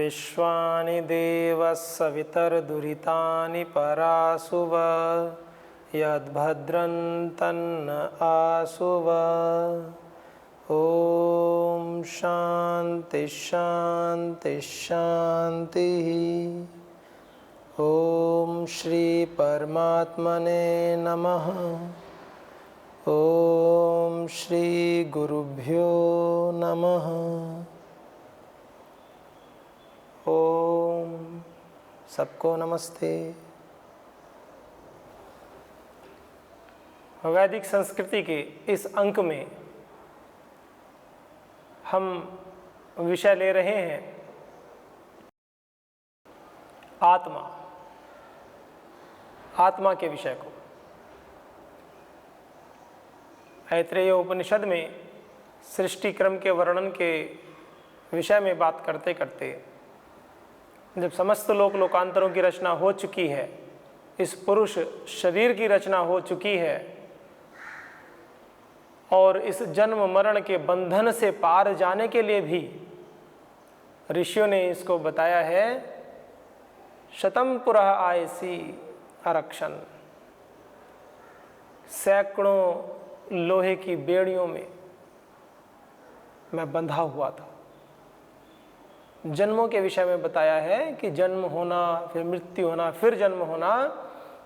विश्वानि देवस्सवितर्दुरितानि परासुव यद्भद्रं तन्न आसुव। ओम शांति शांति शांति। ओम श्री परमात्मने नमः। ओम श्री गुरुभ्यो नमः। ओम सबको नमस्ते। वैदिक संस्कृति के इस अंक में हम विषय ले रहे हैं आत्मा के विषय को। ऐत्रेय उपनिषद में सृष्टि क्रम के वर्णन के विषय में बात करते करते जब समस्त लोकांतरों की रचना हो चुकी है, इस पुरुष शरीर की रचना हो चुकी है और इस जन्म मरण के बंधन से पार जाने के लिए भी ऋषियों ने इसको बताया है शतम पुरः आयसी आरक्षण। सैकड़ों लोहे की बेड़ियों में मैं बंधा हुआ था। जन्मों के विषय में बताया है कि जन्म होना, फिर मृत्यु होना, फिर जन्म होना,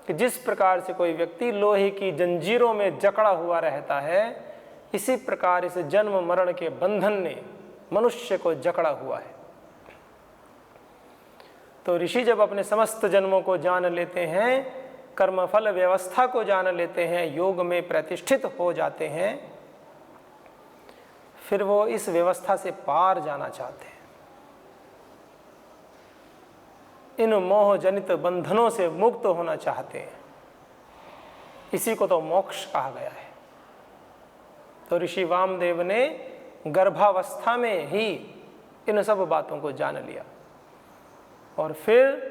कि जिस प्रकार से कोई व्यक्ति लोहे की जंजीरों में जकड़ा हुआ रहता है, इसी प्रकार इस जन्म मरण के बंधन ने मनुष्य को जकड़ा हुआ है। तो ऋषि जब अपने समस्त जन्मों को जान लेते हैं, कर्मफल व्यवस्था को जान लेते हैं, योग में प्रतिष्ठित हो जाते हैं, फिर वो इस व्यवस्था से पार जाना चाहते हैं। इन मोह जनित बंधनों से मुक्त होना चाहते हैं। इसी को तो मोक्ष कहा गया है। तो ऋषि वामदेव ने गर्भावस्था में ही इन सब बातों को जान लिया और फिर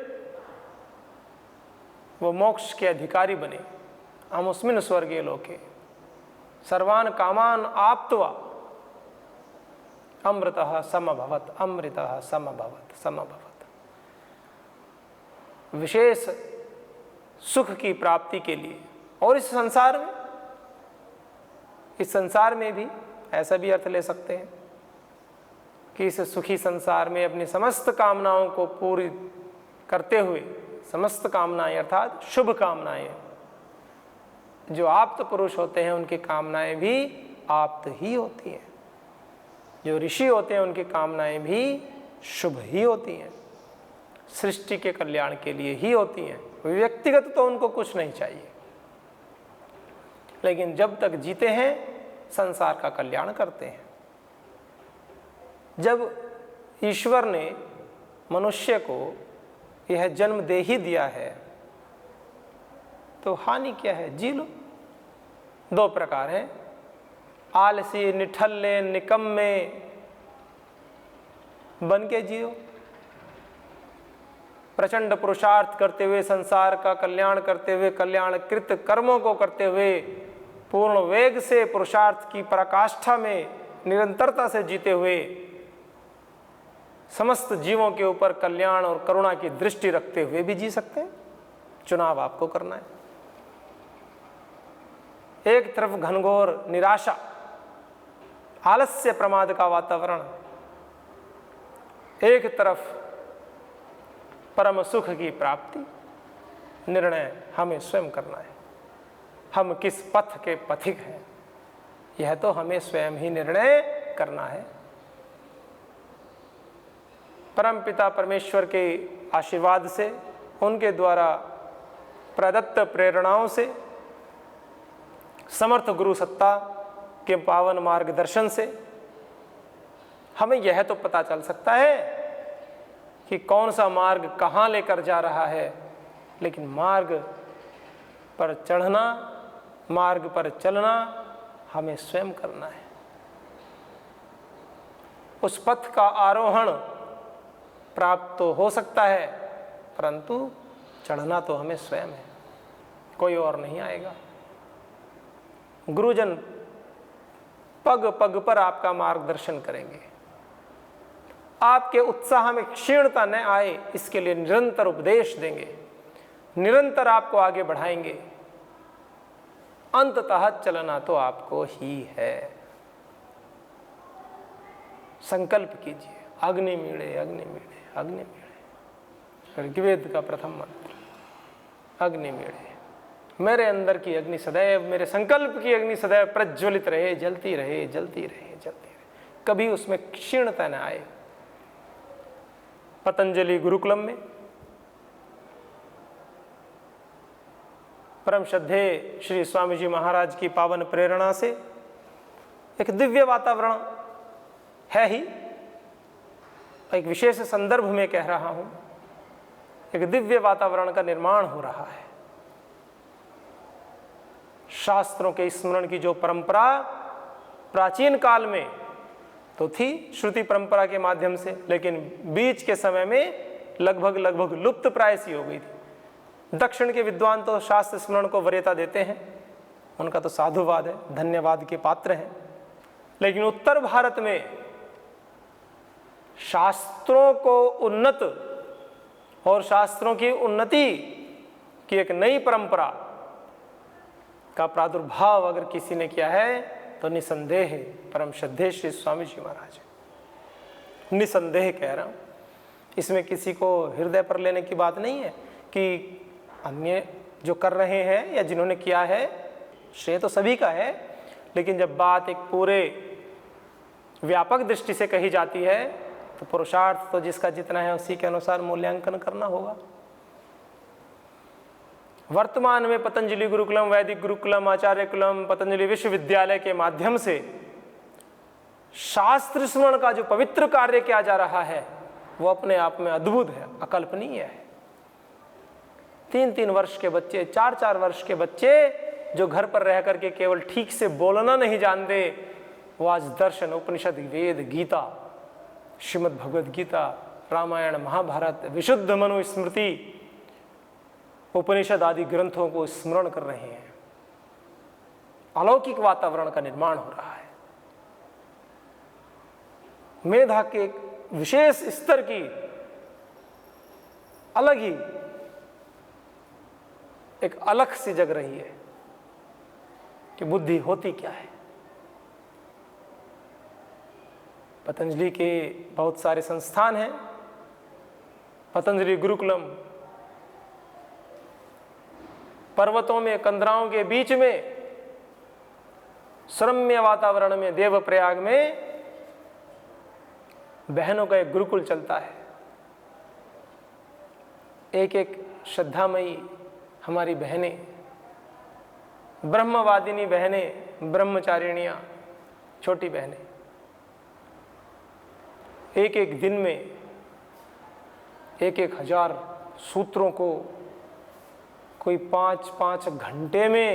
वो मोक्ष के अधिकारी बने। अमुस्मिन् स्वर्गे लोके सर्वान् कामान् आप्त्वा अमृतः समभवत्, अमृतः समभवत्, समभवत्। विशेष सुख की प्राप्ति के लिए। और इस संसार में भी ऐसा भी अर्थ ले सकते हैं कि इस सुखी संसार में अपनी समस्त कामनाओं को पूरी करते हुए, समस्त कामनाएं अर्थात शुभ कामनाएं, जो आप्त पुरुष होते हैं उनकी कामनाएं भी आप्त ही होती हैं। जो ऋषि होते हैं उनकी कामनाएं भी शुभ ही होती हैं, सृष्टि के कल्याण के लिए ही होती हैं। व्यक्तिगत तो उनको कुछ नहीं चाहिए, लेकिन जब तक जीते हैं संसार का कल्याण करते हैं। जब ईश्वर ने मनुष्य को यह जन्म दे ही दिया है, तो हानि क्या है? जी लो। दो प्रकार हैं, आलसी, निठल्ले, निकम्मे बन के जियो। प्रचंड पुरुषार्थ करते हुए, संसार का कल्याण करते हुए, कल्याणकृत कर्मों को करते हुए, पूर्ण वेग से पुरुषार्थ की पराकाष्ठा में निरंतरता से जीते हुए, समस्त जीवों के ऊपर कल्याण और करुणा की दृष्टि रखते हुए भी जी सकते हैं। चुनाव आपको करना है। एक तरफ घनघोर निराशा, आलस्य, प्रमाद का वातावरण, एक तरफ परम सुख की प्राप्ति। निर्णय हमें स्वयं करना है। हम किस पथ के पथिक हैं, यह तो हमें स्वयं ही निर्णय करना है। परम पिता परमेश्वर के आशीर्वाद से, उनके द्वारा प्रदत्त प्रेरणाओं से, समर्थ गुरु सत्ता के पावन मार्गदर्शन से हमें यह तो पता चल सकता है कि कौन सा मार्ग कहाँ लेकर जा रहा है, लेकिन मार्ग पर चढ़ना, मार्ग पर चलना हमें स्वयं करना है। उस पथ का आरोहण प्राप्त तो हो सकता है, परंतु चढ़ना तो हमें स्वयं है, कोई और नहीं आएगा। गुरुजन पग पग पर आपका मार्गदर्शन करेंगे। आपके उत्साह में क्षीणता न आए, इसके लिए निरंतर उपदेश देंगे, निरंतर आपको आगे बढ़ाएंगे। अंततः चलना तो आपको ही है। संकल्प कीजिए, अग्नि मीड़े अग्नि मीड़े अग्नि मीड़े। ऋग्वेद का प्रथम मंत्र, अग्नि मीड़े। मेरे अंदर की अग्नि सदैव, मेरे संकल्प की अग्नि सदैव प्रज्वलित रहे, जलती रहे जलती रहे जलती रहे, कभी उसमें क्षीणता न आए। पतंजलि गुरुकुलम में परम श्रद्धेय श्री स्वामी जी महाराज की पावन प्रेरणा से एक दिव्य वातावरण है ही, एक विशेष संदर्भ में कह रहा हूं, एक दिव्य वातावरण का निर्माण हो रहा है। शास्त्रों के स्मरण की जो परंपरा प्राचीन काल में तो थी श्रुति परंपरा के माध्यम से, लेकिन बीच के समय में लगभग लुप्त प्राय सी हो गई थी। दक्षिण के विद्वान तो शास्त्र स्मरण को वरीयता देते हैं, उनका तो साधुवाद है, धन्यवाद के पात्र हैं। लेकिन उत्तर भारत में शास्त्रों को उन्नत और शास्त्रों की उन्नति की एक नई परंपरा का प्रादुर्भाव अगर किसी ने किया है तो निसंदेह परम श्रद्धेय श्री स्वामी जी महाराज। निसंदेह कह रहा हूं, इसमें किसी को हृदय पर लेने की बात नहीं है कि अन्य जो कर रहे हैं या जिन्होंने किया है श्रेय तो सभी का है, लेकिन जब बात एक पूरे व्यापक दृष्टि से कही जाती है तो पुरुषार्थ तो जिसका जितना है उसी के अनुसार मूल्यांकन करना होगा। वर्तमान में पतंजलि गुरुकुलम, वैदिक गुरुकुलम, आचार्य कुलम, पतंजलि विश्वविद्यालय के माध्यम से शास्त्र स्मरण का जो पवित्र कार्य किया जा रहा है वो अपने आप में अद्भुत है, अकल्पनीय है। 3-3 वर्ष के बच्चे, 4-4 वर्ष के बच्चे जो घर पर रह करके केवल ठीक से बोलना नहीं जानते, वो आज दर्शन, उपनिषद, वेद, गीता, श्रीमद् भगवद गीता, रामायण, महाभारत, विशुद्ध मनुस्मृति, उपनिषद आदि ग्रंथों को स्मरण कर रहे हैं। अलौकिक वातावरण का निर्माण हो रहा है। मेधा के एक विशेष स्तर की अलग ही एक अलख सी जग रही है कि बुद्धि होती क्या है। पतंजलि के बहुत सारे संस्थान हैं। पतंजलि गुरुकुलम पर्वतों में, कंदराओं के बीच में, श्रम्य वातावरण में, देवप्रयाग में बहनों का एक गुरुकुल चलता है। एक एक श्रद्धामयी हमारी बहनें, ब्रह्मवादिनी बहनें, ब्रह्मचारिणियां, छोटी बहनें, एक एक दिन में 1,000 सूत्रों को, कोई 5-5 घंटे में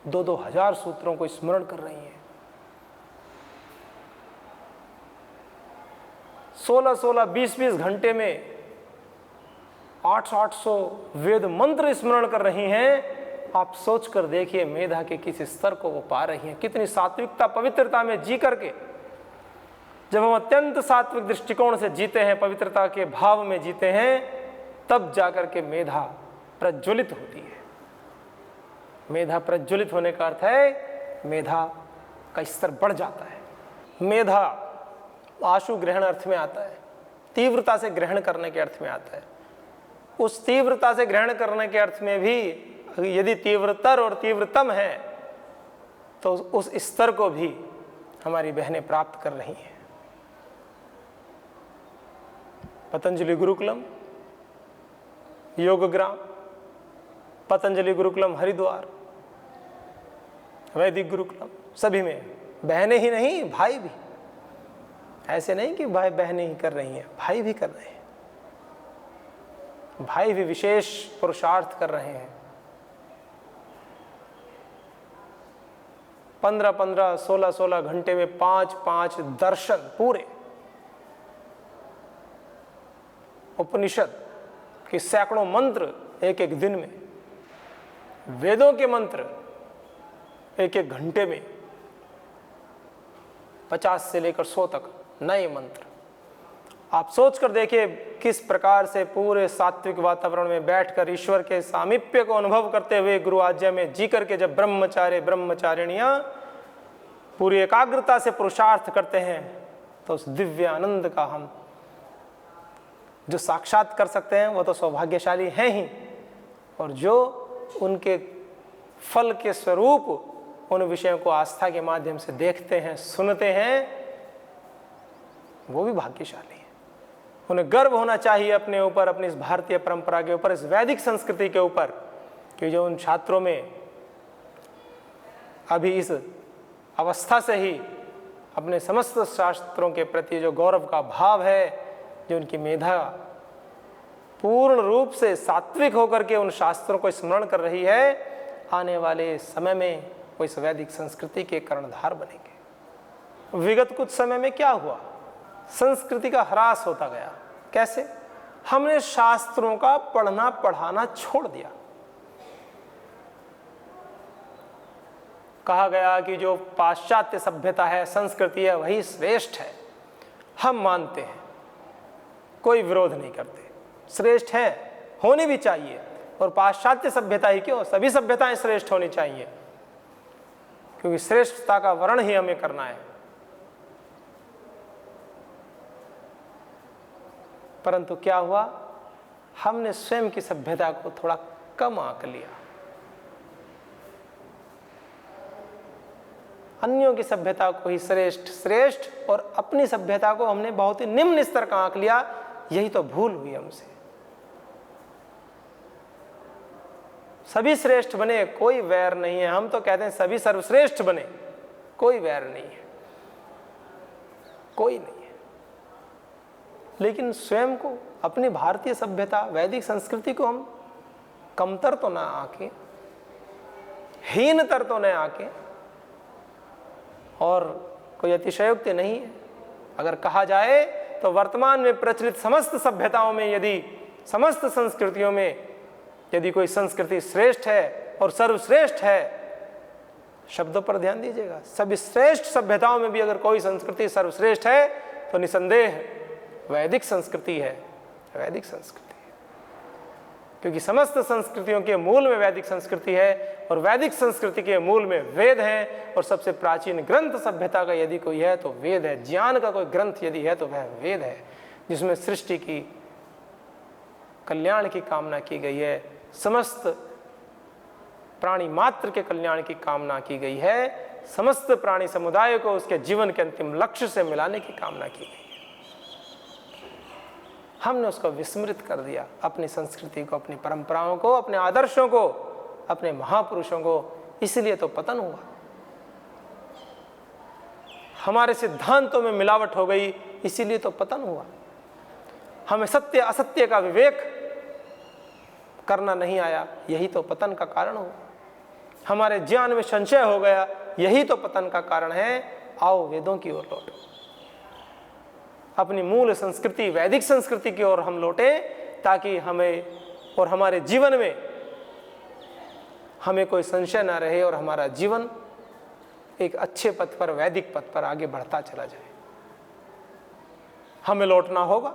2-2 हजार सूत्रों को स्मरण कर रही हैं। 16-16, 20-20 घंटे में 800-800 वेद मंत्र स्मरण कर रही हैं। आप सोच कर देखिए मेधा के किस स्तर को वो पा रही हैं, कितनी सात्विकता, पवित्रता में जी करके। जब हम अत्यंत सात्विक दृष्टिकोण से जीते हैं, पवित्रता के भाव में जीते हैं, तब जाकर के मेधा प्रज्वलित होती है। मेधा प्रज्वलित होने का अर्थ है मेधा का स्तर बढ़ जाता है। मेधा आशु ग्रहण अर्थ में आता है, तीव्रता से ग्रहण करने के अर्थ में आता है। उस तीव्रता से ग्रहण करने के अर्थ में भी यदि तीव्रतर और तीव्रतम है तो उस स्तर को भी हमारी बहनें प्राप्त कर रही हैं। पतंजलि गुरुकुलम योगग्राम, पतंजलि गुरुकुलम हरिद्वार, वैदिक गुरुकुलम, सभी में बहनें ही नहीं भाई भी। ऐसे नहीं कि भाई बहनें ही कर रही हैं, भाई भी कर रहे हैं। भाई भी विशेष पुरुषार्थ कर रहे हैं। 15-15, 16-16 घंटे में 5-5 दर्शन पूरे, उपनिषद के सैकड़ों मंत्र एक एक दिन में, वेदों के मंत्र एक एक घंटे में, 50 से लेकर 100 तक नए मंत्र, आप सोच कर देखिए किस प्रकार से पूरे सात्विक वातावरण में बैठकर ईश्वर के सामीप्य को अनुभव करते हुए गुरु आज्ञा में जी करके जब ब्रह्मचारी ब्रह्मचारिणियाँ पूरी एकाग्रता से पुरुषार्थ करते हैं तो उस दिव्य आनंद का हम जो साक्षात कर सकते हैं वो तो सौभाग्यशाली हैं ही, और जो उनके फल के स्वरूप उन विषयों को आस्था के माध्यम से देखते हैं सुनते हैं वो भी भाग्यशाली है। उन्हें गर्व होना चाहिए अपने ऊपर, अपनी इस भारतीय परंपरा के ऊपर, इस वैदिक संस्कृति के ऊपर, कि जो उन छात्रों में अभी इस अवस्था से ही अपने समस्त शास्त्रों के प्रति जो गौरव का भाव है, जो उनकी मेधा पूर्ण रूप से सात्विक होकर के उन शास्त्रों को स्मरण कर रही है, आने वाले समय में वो इस वैदिक संस्कृति के कर्णधार बनेंगे। विगत कुछ समय में क्या हुआ? संस्कृति का ह्रास होता गया। कैसे? हमने शास्त्रों का पढ़ना पढ़ाना छोड़ दिया। कहा गया कि जो पाश्चात्य सभ्यता है, संस्कृति है, वही श्रेष्ठ है। हम मानते हैं, कोई विरोध नहीं करते, श्रेष्ठ है, होनी भी चाहिए। और पाश्चात्य सभ्यता ही क्यों, सभी सभ्यताएं श्रेष्ठ होनी चाहिए, क्योंकि श्रेष्ठता का वर्ण ही हमें करना है। परंतु क्या हुआ? हमने स्वयं की सभ्यता को थोड़ा कम आंक लिया। अन्यों की सभ्यता को ही श्रेष्ठ और अपनी सभ्यता को हमने बहुत ही निम्न स्तर का आंक लिया। यही तो भूल हुई हमसे। सभी श्रेष्ठ बने, कोई वैर नहीं है। हम तो कहते हैं सभी सर्वश्रेष्ठ बने, कोई वैर नहीं है, कोई नहीं है। लेकिन स्वयं को, अपनी भारतीय सभ्यता वैदिक संस्कृति को हम कमतर तो ना आके, हीनतर तो न आके, और कोई अतिशयोक्ति नहीं है। अगर कहा जाए तो वर्तमान में प्रचलित समस्त सभ्यताओं में, यदि समस्त संस्कृतियों में यदि कोई संस्कृति श्रेष्ठ है और सर्वश्रेष्ठ है, शब्दों पर ध्यान दीजिएगा, सभी श्रेष्ठ सभ्यताओं में भी अगर कोई संस्कृति सर्वश्रेष्ठ है तो निसंदेह वैदिक संस्कृति है, वैदिक संस्कृति है। क्योंकि समस्त संस्कृतियों के मूल में वैदिक संस्कृति है, और वैदिक संस्कृति के मूल में वेद है, और सबसे प्राचीन ग्रंथ सभ्यता का यदि कोई है तो वेद है। ज्ञान का कोई ग्रंथ यदि है तो वह वेद है, जिसमें सृष्टि की कल्याण की कामना की गई है, समस्त प्राणी मात्र के कल्याण की कामना की गई है, समस्त प्राणी समुदाय को उसके जीवन के अंतिम लक्ष्य से मिलाने की कामना की गई है। हमने उसको विस्मृत कर दिया, अपनी संस्कृति को, अपनी परंपराओं को, अपने आदर्शों को, अपने महापुरुषों को। इसलिए तो पतन हुआ। हमारे सिद्धांतों में मिलावट हो गई, इसीलिए तो पतन हुआ। हमें सत्य असत्य का विवेक करना नहीं आया, यही तो पतन का कारण हुआ। हमारे ज्ञान में संशय हो गया, यही तो पतन का कारण है। आओ वेदों की ओर लौटो, अपनी मूल संस्कृति वैदिक संस्कृति की ओर हम लौटे, ताकि हमें और हमारे जीवन में हमें कोई संशय ना रहे, और हमारा जीवन एक अच्छे पथ पर, वैदिक पथ पर आगे बढ़ता चला जाए। हमें लौटना होगा,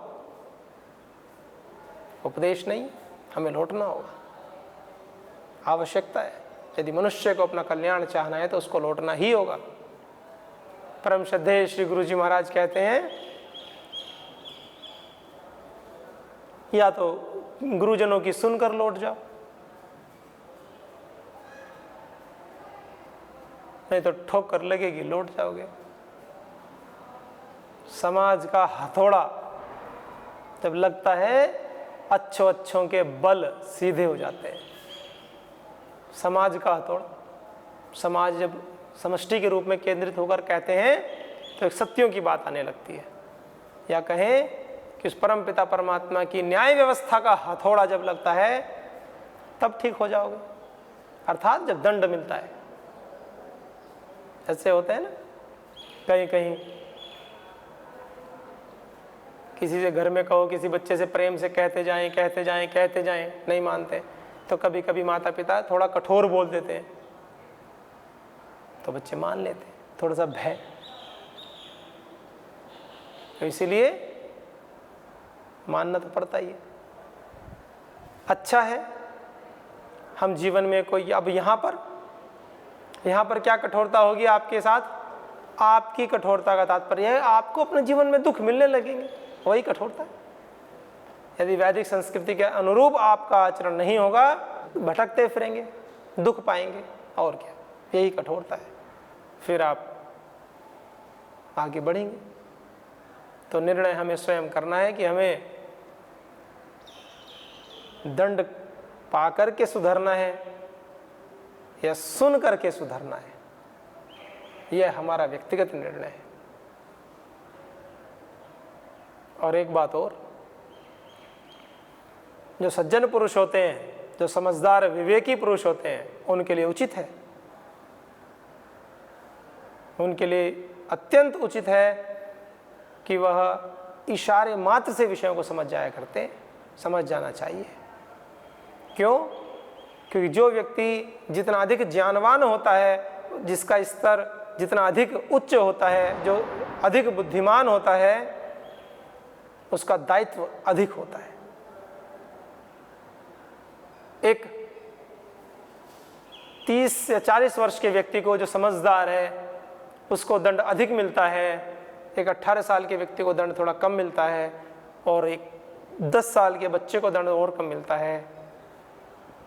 उपदेश नहीं, हमें लौटना होगा, आवश्यकता है। यदि मनुष्य को अपना कल्याण चाहना है तो उसको लौटना ही होगा। परम श्रद्धेय श्री गुरु जी महाराज कहते हैं, या तो गुरुजनों की सुनकर लौट जाओ, नहीं तो ठोकर लगेगी, लौट जाओगे। समाज का हथौड़ा जब लगता है, अच्छों के बल सीधे हो जाते हैं। समाज का हथौड़ा, समाज जब समष्टि के रूप में केंद्रित होकर कहते हैं तो एक सत्यों की बात आने लगती है, या कहें कि उस परम पिता परमात्मा की न्याय व्यवस्था का हथौड़ा जब लगता है तब ठीक हो जाओगे। अर्थात जब दंड मिलता है, ऐसे होते हैं ना, कहीं कहीं किसी से घर में कहो, किसी बच्चे से प्रेम से कहते जाएं, नहीं मानते, तो कभी कभी माता पिता थोड़ा कठोर बोल देते हैं, तो बच्चे मान लेते हैं, थोड़ा सा भय। तो इसीलिए मानना तो पड़ता ही है। अच्छा है हम जीवन में कोई, अब यहाँ पर क्या कठोरता होगी आपके साथ? आपकी कठोरता का तात्पर्य है आपको अपने जीवन में दुख मिलने लगेंगे, वही कठोरता है। यदि वैदिक संस्कृति के अनुरूप आपका आचरण नहीं होगा, भटकते फिरेंगे, दुख पाएंगे, और क्या, यही कठोरता है। फिर आप आगे बढ़ेंगे। तो निर्णय हमें स्वयं करना है कि हमें दंड पा करके सुधरना है या सुन करके सुधरना है, यह हमारा व्यक्तिगत निर्णय है। और एक बात और, जो सज्जन पुरुष होते हैं, जो समझदार विवेकी पुरुष होते हैं, उनके लिए उचित है, उनके लिए अत्यंत उचित है कि वह इशारे मात्र से विषयों को समझ जाया करते हैं, समझ जाना चाहिए। क्यों? क्योंकि जो व्यक्ति जितना अधिक ज्ञानवान होता है, जिसका स्तर जितना अधिक उच्च होता है, जो अधिक बुद्धिमान होता है, उसका दायित्व अधिक होता है। एक 30 या 40 वर्ष के व्यक्ति को जो समझदार है उसको दंड अधिक मिलता है, एक 18 साल के व्यक्ति को दंड थोड़ा कम मिलता है, और एक 10 साल के बच्चे को दंड और कम मिलता है,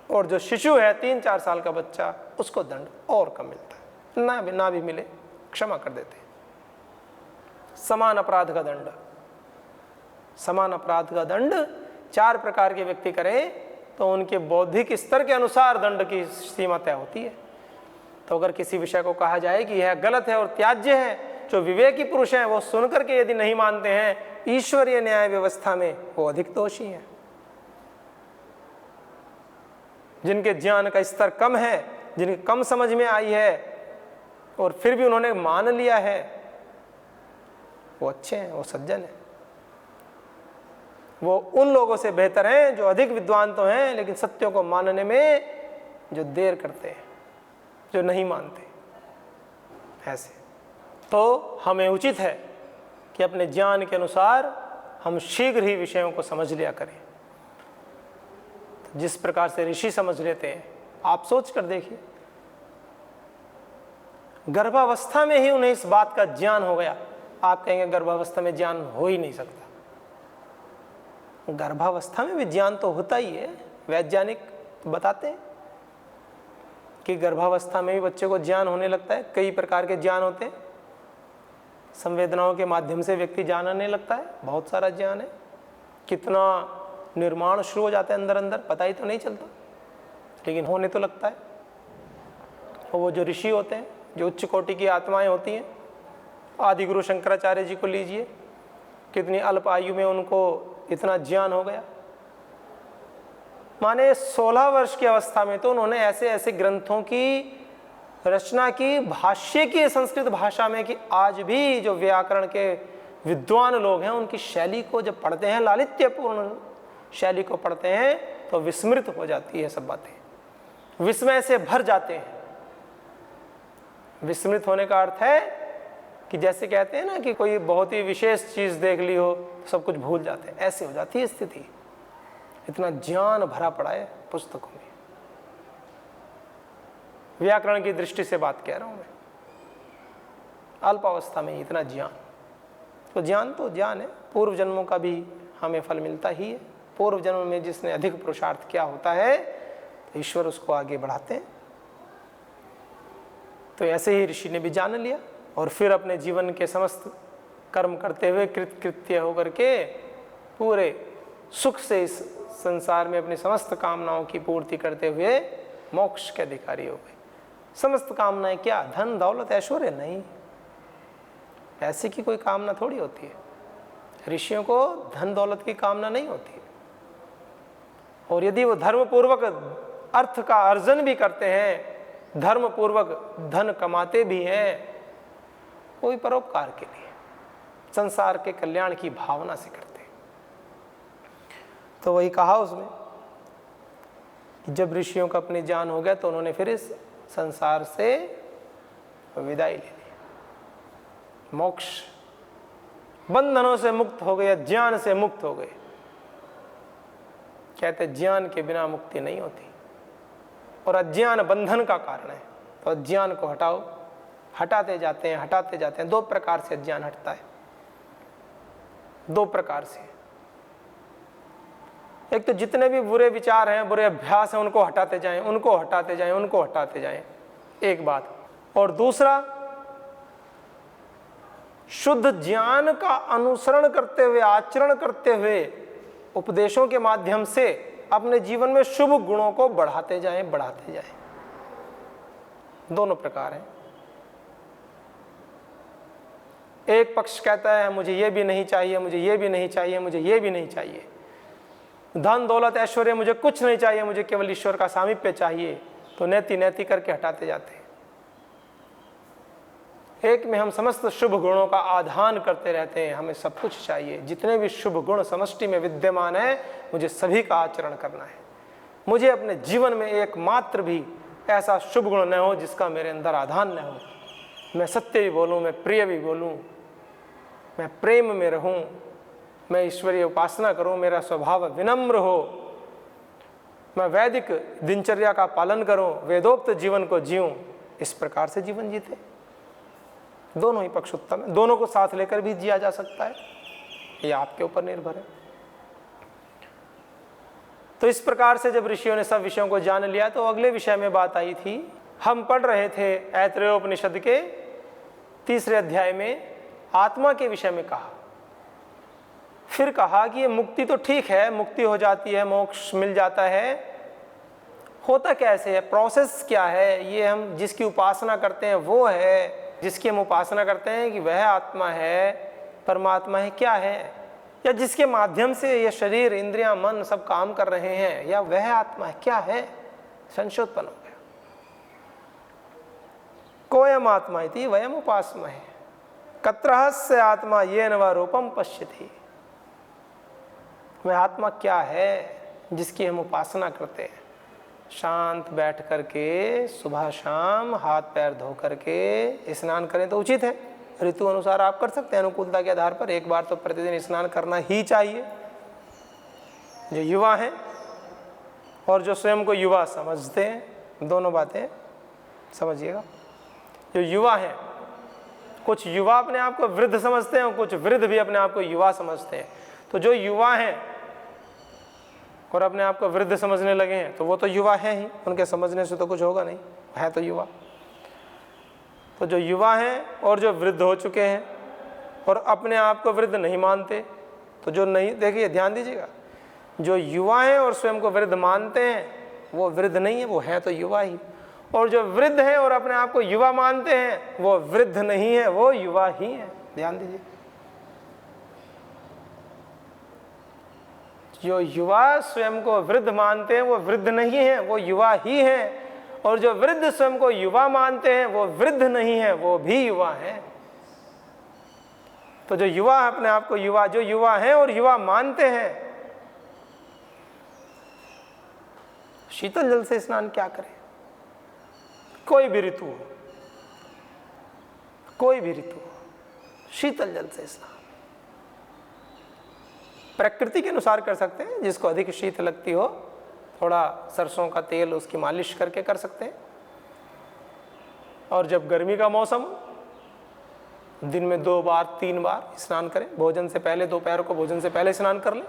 और जो शिशु है 3-4 साल का बच्चा, उसको दंड और कम मिलता है। ना भी मिले क्षमा कर देते हैं। समान अपराध का दंड 4 प्रकार के व्यक्ति करें तो उनके बौद्धिक स्तर के अनुसार दंड की सीमा तय होती है। तो अगर किसी विषय को कहा जाए कि यह गलत है और त्याज्य है, जो विवेकी पुरुष हैं वो सुन करके यदि नहीं मानते हैं, ईश्वरीय न्याय व्यवस्था में वो अधिक दोषी हैं। जिनके ज्ञान का स्तर कम है, जिनकी कम समझ में आई है और फिर भी उन्होंने मान लिया है, वो अच्छे हैं, वो सज्जन हैं। वो उन लोगों से बेहतर हैं जो अधिक विद्वान तो हैं लेकिन सत्यों को मानने में जो देर करते हैं, जो नहीं मानते। ऐसे तो हमें उचित है कि अपने ज्ञान के अनुसार हम शीघ्र ही विषयों को समझ लिया करें। जिस प्रकार से ऋषि समझ लेते हैं, आप सोच कर देखिए, गर्भावस्था में ही उन्हें इस बात का ज्ञान हो गया। आप कहेंगे गर्भावस्था में ज्ञान हो ही नहीं सकता। गर्भावस्था में भी ज्ञान तो होता ही है। वैज्ञानिक बताते हैं कि गर्भावस्था में भी बच्चे को ज्ञान होने लगता है। कई प्रकार के ज्ञान होते हैं, संवेदनाओं के माध्यम से व्यक्ति जानने लगता है, बहुत सारा ज्ञान है। कितना निर्माण शुरू हो जाता है अंदर अंदर, पता ही तो नहीं चलता, लेकिन होने तो लगता है। और वो जो ऋषि होते हैं, जो उच्च कोटि की आत्माएं होती हैं, आदि गुरु शंकराचार्य जी को लीजिए, कितनी अल्प आयु में उनको इतना ज्ञान हो गया। माने 16 वर्ष की अवस्था में तो उन्होंने ऐसे ऐसे ग्रंथों की रचना की, भाष्य की संस्कृत भाषा में, कि आज भी जो व्याकरण के विद्वान लोग हैं उनकी शैली को जब पढ़ते हैं, लालित्यपूर्ण शैली को पढ़ते हैं, तो विस्मृत हो जाती है सब बातें, विस्मय से भर जाते हैं। विस्मृत होने का अर्थ है कि जैसे कहते हैं ना कि कोई बहुत ही विशेष चीज देख ली हो तो सब कुछ भूल जाते हैं, ऐसे हो जाती है स्थिति। इतना ज्ञान भरा पड़ा है पुस्तकों में। व्याकरण की दृष्टि से बात कह रहा हूं मैं, अल्पावस्था में इतना ज्ञान। तो ज्ञान है, पूर्व जन्मों का भी हमें फल मिलता ही है। पूर्व जन्म में जिसने अधिक पुरुषार्थ किया होता है तो ईश्वर उसको आगे बढ़ाते हैं। तो ऐसे ही ऋषि ने भी जान लिया और फिर अपने जीवन के समस्त कर्म करते हुए कृत्य होकर के पूरे सुख से इस संसार में अपनी समस्त कामनाओं की पूर्ति करते हुए मोक्ष के अधिकारी हो गए। समस्त कामनाएं क्या? धन दौलत ऐश्वर्य? नहीं, ऐसी की कोई कामना थोड़ी होती है। ऋषियों को धन दौलत की कामना नहीं होती है। और यदि वो धर्म पूर्वक अर्थ का अर्जन भी करते हैं, धर्म पूर्वक धन कमाते भी हैं, कोई परोपकार के लिए, संसार के कल्याण की भावना से करते हैं। तो वही कहा उसमें कि जब ऋषियों का अपने ज्ञान हो गया तो उन्होंने फिर इस संसार से विदाई ले ली। मोक्ष, बंधनों से मुक्त हो गए, ज्ञान से मुक्त हो गए, कहते ज्ञान के बिना मुक्ति नहीं होती, और अज्ञान बंधन का कारण है। तो अज्ञान को हटाओ, हटाते जाते हैं। 2 प्रकार से अज्ञान हटता है, 2 प्रकार से। एक तो जितने भी बुरे विचार हैं, बुरे अभ्यास हैं, उनको हटाते जाएं, एक बात। और दूसरा, शुद्ध ज्ञान का अनुसरण करते हुए, आचरण करते हुए, उपदेशों के माध्यम से अपने जीवन में शुभ गुणों को बढ़ाते जाएं। दोनों प्रकार हैं। एक पक्ष कहता है मुझे ये भी नहीं चाहिए, मुझे ये भी नहीं चाहिए, धन दौलत ऐश्वर्य मुझे कुछ नहीं चाहिए, मुझे केवल ईश्वर का सामीप्य चाहिए। तो नैति करके हटाते जाते हैं। एक में हम समस्त शुभ गुणों का आधान करते रहते हैं, हमें सब कुछ चाहिए, जितने भी शुभ गुण समष्टि में विद्यमान है मुझे सभी का आचरण करना है। मुझे अपने जीवन में एकमात्र भी ऐसा शुभ गुण न हो जिसका मेरे अंदर आधान न हो। मैं सत्य भी बोलूं, मैं प्रिय भी बोलूं, मैं प्रेम में रहूं, मैं ईश्वरीय उपासना करूं, मेरा स्वभाव विनम्र हो, मैं वैदिक दिनचर्या का पालन करूं, वेदोक्त जीवन को जीऊं। इस प्रकार से जीवन जीते। दोनों ही पक्ष उत्तम है, दोनों को साथ लेकर भी जिया जा सकता है, ये आपके ऊपर निर्भर है। तो इस प्रकार से जब ऋषियों ने सब विषयों को जान लिया तो अगले विषय में बात आई थी। हम पढ़ रहे थे ऐतरेयोपनिषद के 3 अध्याय में आत्मा के विषय में कहा। फिर कहा कि ये मुक्ति तो ठीक है, मुक्ति हो जाती है, मोक्ष मिल जाता है, होता कैसे है, प्रोसेस क्या है, ये हम जिसकी उपासना करते हैं वो है, जिसकी हम उपासना करते हैं कि वह आत्मा है, परमात्मा है, क्या है, या जिसके माध्यम से ये शरीर इंद्रियां मन सब काम कर रहे हैं, या वह आत्मा है, क्या है, संशय उत्पन्न हो गया। कोयम आत्मा इति वयम उपासमहे, कत्रहस्य आत्मा येन वा रूपम पश्यति। वह आत्मा क्या है जिसकी हम उपासना करते हैं। शांत बैठ करके सुबह शाम हाथ पैर धो करके स्नान करें तो उचित है। ऋतु अनुसार आप कर सकते हैं, अनुकूलता के आधार पर 1 बार तो प्रतिदिन स्नान करना ही चाहिए। जो युवा हैं और जो स्वयं को युवा समझते हैं, दोनों बातें समझिएगा। जो युवा हैं, कुछ युवा अपने आप को वृद्ध समझते हैं और कुछ वृद्ध भी अपने आप को युवा समझते हैं। तो जो युवा हैं और अपने आप को वृद्ध समझने लगे हैं तो वो तो युवा हैं ही, उनके समझने से तो कुछ होगा नहीं, है तो युवा। तो जो युवा हैं और जो वृद्ध हो चुके हैं और अपने आप को वृद्ध नहीं मानते, तो जो नहीं, देखिए ध्यान दीजिएगा, जो युवा हैं और स्वयं को वृद्ध मानते हैं वो वृद्ध नहीं है, वो है तो युवा ही। और जो वृद्ध हैं और अपने आप को युवा मानते हैं वो वृद्ध नहीं है, वो युवा ही है। ध्यान दीजिए, जो युवा स्वयं को वृद्ध मानते हैं वो वृद्ध नहीं है, वो युवा ही है। और जो वृद्ध स्वयं को युवा मानते हैं वो वृद्ध नहीं है, वो भी युवा है। तो जो युवा अपने आप को युवा, जो युवा हैं और युवा मानते हैं, शीतल जल से स्नान क्या करें। कोई भी ऋतु हो, कोई भी ऋतु हो, शीतल जल से स्नान प्रकृति के अनुसार कर सकते हैं। जिसको अधिक शीत लगती हो, थोड़ा सरसों का तेल उसकी मालिश करके कर सकते हैं। और जब गर्मी का मौसम, दिन में 2 बार 3 बार स्नान करें। भोजन से पहले, दोपहर को भोजन से पहले स्नान कर लें।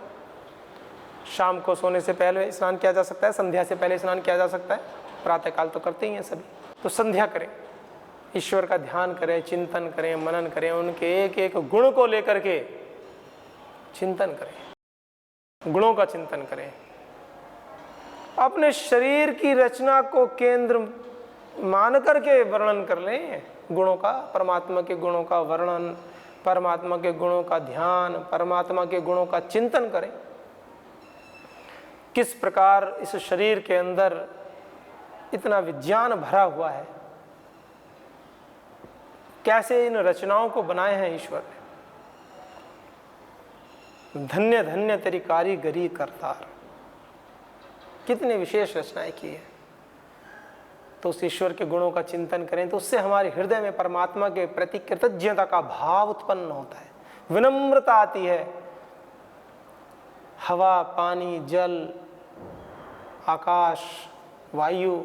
शाम को सोने से पहले स्नान किया जा सकता है, संध्या से पहले स्नान किया जा सकता है, प्रातःकाल तो करते ही हैं सभी। तो संध्या करें, ईश्वर का ध्यान करें, चिंतन करें, मनन करें, उनके एक एक गुण को लेकर के चिंतन करें, गुणों का चिंतन करें। अपने शरीर की रचना को केंद्र मान करके वर्णन कर लें गुणों का, परमात्मा के गुणों का वर्णन, परमात्मा के गुणों का ध्यान, परमात्मा के गुणों का चिंतन करें। किस प्रकार इस शरीर के अंदर इतना विज्ञान भरा हुआ है, कैसे इन रचनाओं को बनाए हैं ईश्वर ने। धन्य धन्य तेरी कारीगरी करतार, कितनी विशेष रचनाएं की है। तो उस ईश्वर के गुणों का चिंतन करें तो उससे हमारे हृदय में परमात्मा के प्रति कृतज्ञता का भाव उत्पन्न होता है, विनम्रता आती है। हवा, पानी, जल, आकाश, वायु,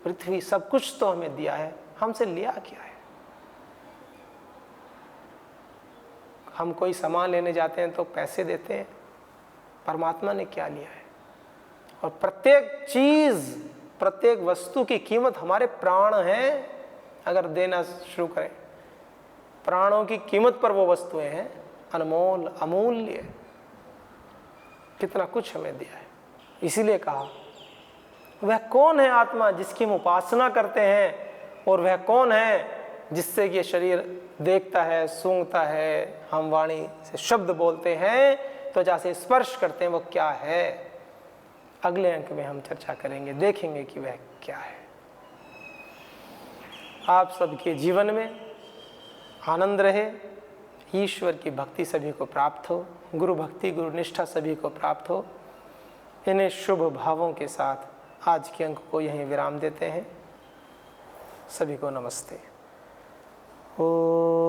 पृथ्वी, सब कुछ तो हमें दिया है, हमसे लिया क्या है? हम कोई सामान लेने जाते हैं तो पैसे देते हैं, परमात्मा ने क्या लिया है? और प्रत्येक चीज, प्रत्येक वस्तु की कीमत हमारे प्राण हैं। अगर देना शुरू करें, प्राणों की कीमत पर वो वस्तुएं हैं, अनमोल, अमूल्य, कितना कुछ हमें दिया है। इसीलिए कहा वह कौन है आत्मा जिसकी हम उपासना करते हैं, और वह कौन है जिससे ये शरीर देखता है, सूंघता है, हम वाणी से शब्द बोलते हैं, त्वचा से स्पर्श करते हैं, वो क्या है? अगले अंक में हम चर्चा करेंगे, देखेंगे कि वह क्या है। आप सबके जीवन में आनंद रहे, ईश्वर की भक्ति सभी को प्राप्त हो, गुरु भक्ति, गुरु निष्ठा सभी को प्राप्त हो। इन्हें शुभ भावों के साथ आज के अंक को यहीं विराम देते हैं। सभी को नमस्ते। ओम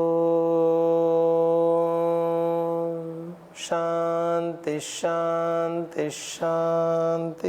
शांति शांति शांति।